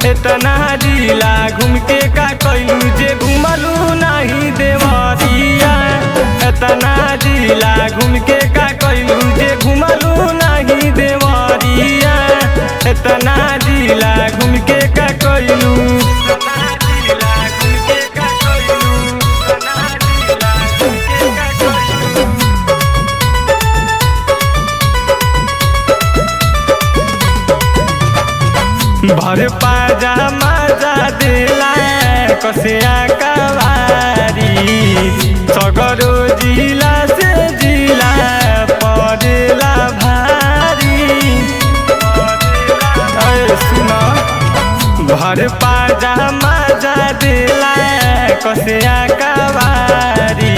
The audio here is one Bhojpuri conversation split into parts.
इतना जिला घूम के का कैलू जे घुमलू नहीं देवरिया। इतना जिला घूम के का कैलू जे घुमलू नहीं देवरिया। इतना जिला घूम के का कैलू भर पाजा मजा दिला कसिया कवारी। सगरो जिला से जिला पड़ेला भारी। सुनो भर पाजा मजा दिला कसिया कवारी।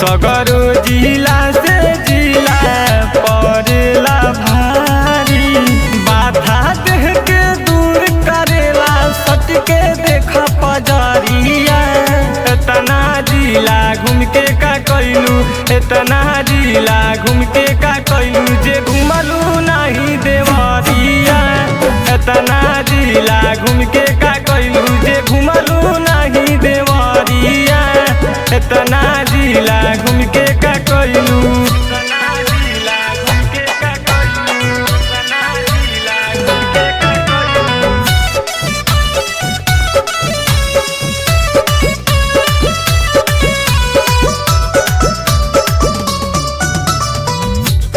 सगरो जिला से जिला पड़ेला भारी। बाधा देह के दूर करेला सट के देखा पजरिया। इतना जिला घूम के का कैलू इतना जिला घूम के का कैलू जे घुमलू नहीं देवरिया। इतना जिला घूम के का कैलू जे घुमलू नहीं देवरिया। इतना जिला घूम के का कैलू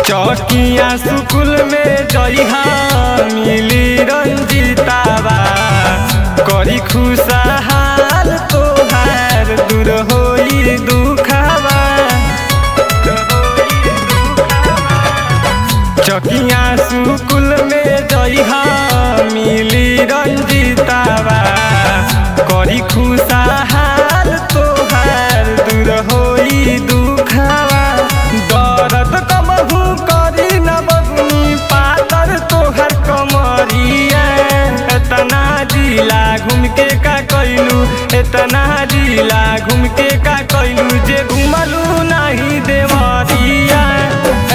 चौकिया सुकुल में जइहा मिली रंजितावा। करी खुशहाल तोहार दूर होई दुखावा। चौकिया सुकुल में जइहा मिली रंजितावा। करी खुशहाल तोहार दूर होई दुखावा। दर्द कमहू करी न बगनी पातर तोहर कमरिया। इतना जिला घूम के का कैलू इतना जिला घूम के का कैलू जे घुमलू नहीं देवरिया।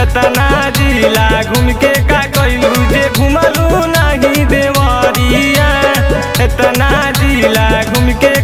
इतना जिला घूम के का कैलू जे घुमलू नहीं देवरिया। इतना जिला घूम के